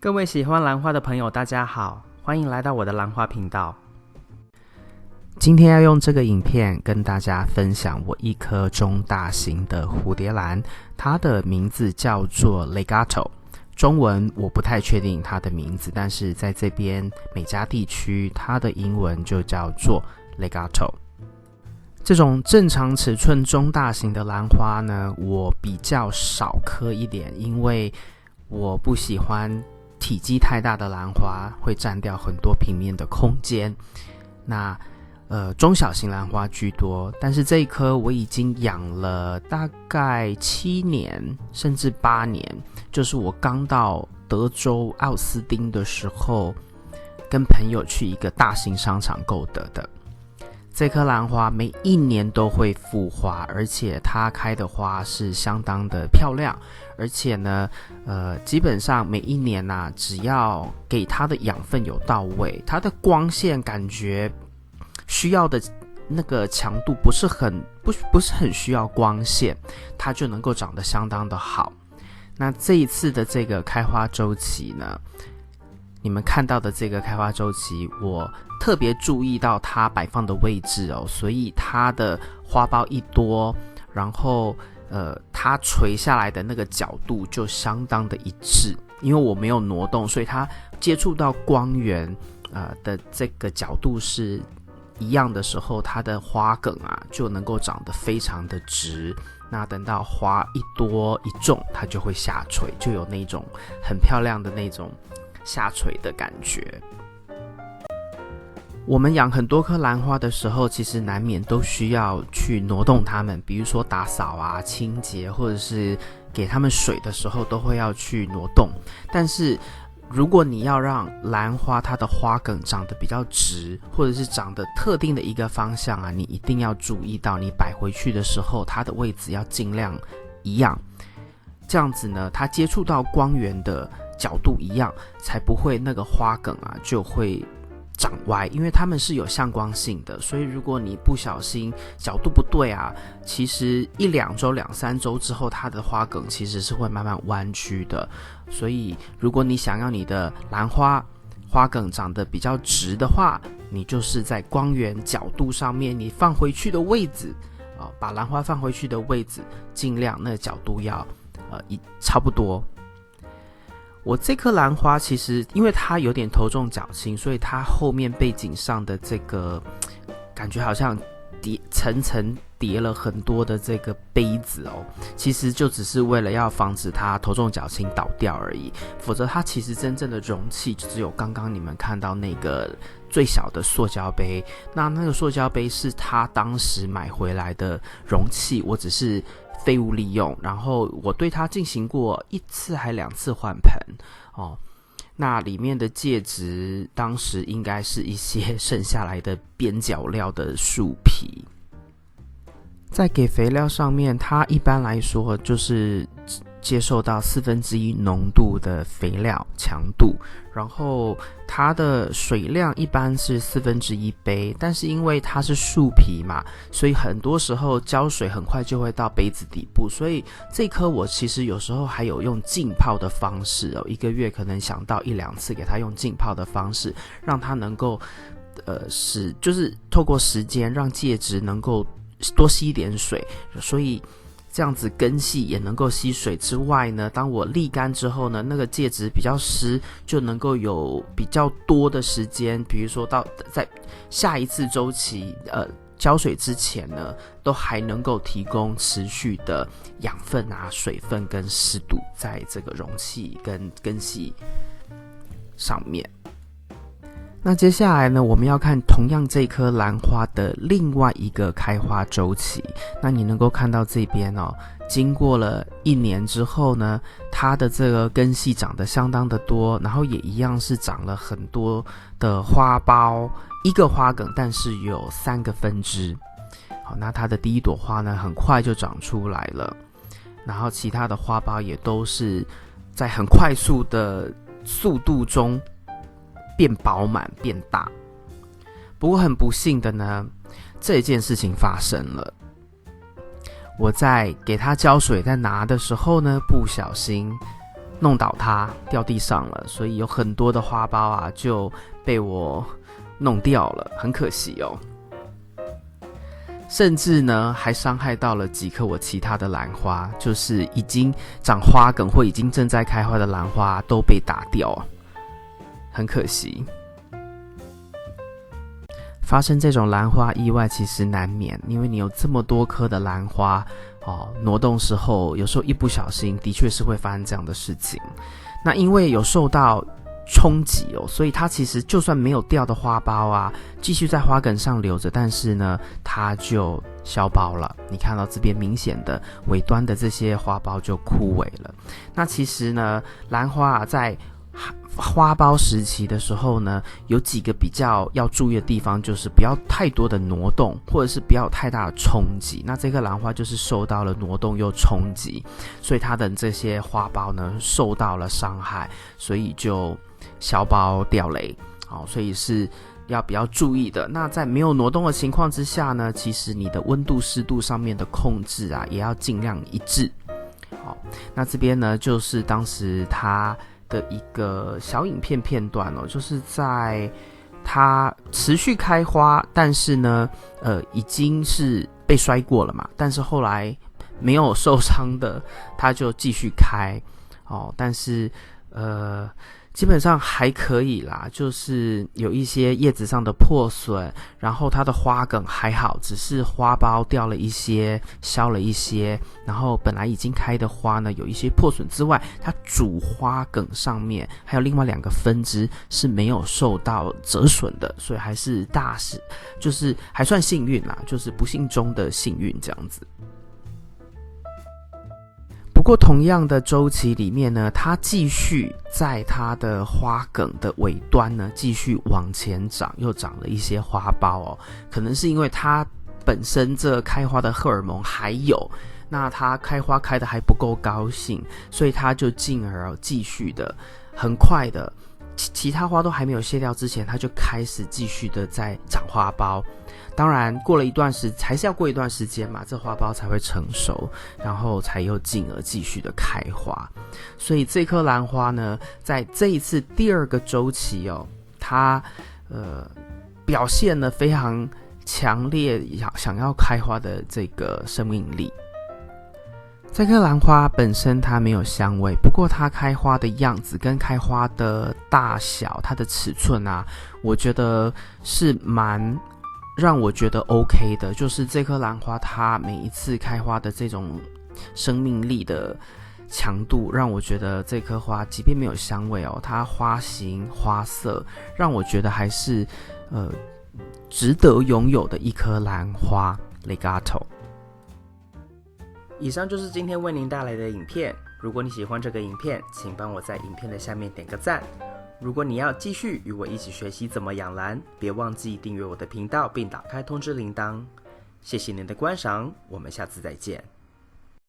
各位喜欢兰花的朋友，大家好，欢迎来到我的兰花频道。今天要用这个影片跟大家分享我一颗中大型的蝴蝶兰，它的名字叫做 Legato。中文我不太确定它的名字，但是在这边美加地区，它的英文就叫做 Legato。这种正常尺寸中大型的兰花呢，我比较少颗一点，因为我不喜欢体积太大的兰花，会占掉很多平面的空间。那中小型兰花居多，但是这一颗我已经养了大概7年甚至8年，就是我刚到德州奥斯汀的时候，跟朋友去一个大型商场购得的。这颗兰花每一年都会复花，而且它开的花是相当的漂亮，而且呢，基本上每一年啊，只要给它的养分有到位，它的光线感觉需要的那个强度不是很需要光线，它就能够长得相当的好。那这一次的这个开花周期呢，你们看到的这个开花周期，我特别注意到它摆放的位置哦，所以它的花苞一多，然后它垂下来的那个角度就相当的一致，因为我没有挪动，所以它接触到光源的这个角度是一样的时候，它的花梗啊就能够长得非常的直。那等到花一多一重，它就会下垂，就有那种很漂亮的那种下垂的感觉。我们养很多颗兰花的时候，其实难免都需要去挪动它们，比如说打扫啊、清洁，或者是给它们水的时候，都会要去挪动。但是如果你要让兰花它的花梗长得比较直，或者是长得特定的一个方向啊，你一定要注意到你摆回去的时候，它的位置要尽量一样，这样子呢，它接触到光源的角度一样，才不会那个花梗啊就会长歪，因为它们是有向光性的，所以如果你不小心角度不对啊，其实1-2周、2-3周之后，它的花梗其实是会慢慢弯曲的。所以如果你想要你的兰花花梗长得比较直的话，你就是在光源角度上面，你放回去的位置把兰花放回去的位置尽量那个角度要差不多。我这颗兰花其实因为它有点头重脚轻，所以它后面背景上的这个感觉好像层层叠了很多的这个杯子哦，其实就只是为了要防止它头重脚轻倒掉而已，否则它其实真正的容器就只有刚刚你们看到那个最小的塑胶杯，那个塑胶杯是他当时买回来的容器，我只是废物利用，然后我对它进行过1次还2次换盆哦。那里面的介质当时应该是一些剩下来的边角料的树皮。在给肥料上面，它一般来说就是接受到1/4浓度的肥料强度，然后它的水量一般是1/4杯，但是因为它是树皮嘛，所以很多时候浇水很快就会到杯子底部，所以这颗我其实有时候还有用浸泡的方式1个月可能想到1-2次给它用浸泡的方式，让它能够就是透过时间让介质能够多吸一点水，所以这样子根系也能够吸水之外呢，当我沥干之后呢，那个介质比较湿，就能够有比较多的时间，比如说在下一次周期浇水之前呢，都还能够提供持续的养分啊、水分跟湿度在这个容器跟根系上面。那接下来呢，我们要看同样这颗兰花的另外一个开花周期。那你能够看到这边经过了1年之后呢，它的这个根系长得相当的多，然后也一样是长了很多的花苞，一个花梗，但是有3个分支。好，那它的第一朵花呢，很快就长出来了，然后其他的花苞也都是在很快速的速度中变饱满变大。不过很不幸的呢，这件事情发生了。我在给它浇水在拿的时候呢，不小心弄倒它掉地上了，所以有很多的花苞啊就被我弄掉了，很可惜哦。甚至呢还伤害到了几棵我其他的兰花，就是已经长花梗或已经正在开花的兰花都被打掉，很可惜。发生这种兰花意外其实难免，因为你有这么多棵的兰花挪动时候有时候一不小心的确是会发生这样的事情。那因为有受到冲击所以它其实就算没有掉的花苞啊继续在花梗上留着，但是呢它就消苞了。你看到这边明显的尾端的这些花苞就枯萎了。那其实呢兰花在花苞时期的时候呢，有几个比较要注意的地方，就是不要太多的挪动，或者是不要有太大的冲击。那这棵兰花就是受到了挪动又冲击，所以它的这些花苞呢受到了伤害，所以就消苞掉雷，所以是要比较注意的。那在没有挪动的情况之下呢，其实你的温度湿度上面的控制啊，也要尽量一致。那这边呢就是当时它的一个小影片片段就是在它持续开花，但是呢已经是被摔过了嘛，但是后来没有受伤的它就继续开但是基本上还可以啦，就是有一些叶子上的破损，然后它的花梗还好，只是花苞掉了一些，消了一些，然后本来已经开的花呢有一些破损之外，它主花梗上面还有另外2个分支是没有受到折损的，所以还是就是还算幸运啦，就是不幸中的幸运这样子。不过同样的周期里面呢，它继续在它的花梗的尾端呢继续往前长，又长了一些花苞可能是因为它本身这开花的荷尔蒙还有，那它开花开的还不够高兴，所以它就进而继续的很快的其他花都还没有谢掉之前，它就开始继续的在长花苞。当然过了还是要过一段时间嘛，这花苞才会成熟，然后才又进而继续的开花。所以这棵兰花呢，在这一次第2个周期它表现了非常强烈想要开花的这个生命力。这棵兰花本身它没有香味，不过它开花的样子跟开花的大小，它的尺寸啊，我觉得是蛮让我觉得 OK 的。就是这棵兰花它每一次开花的这种生命力的强度，让我觉得这棵花即便没有香味它花型花色让我觉得还是值得拥有的一棵兰花 Legato。以上就是今天为您带来的影片。如果你喜欢这个影片，请帮我在影片的下面点个赞。如果你要继续与我一起学习怎么养兰，别忘记订阅我的频道并打开通知铃铛。谢谢您的观赏，我们下次再见。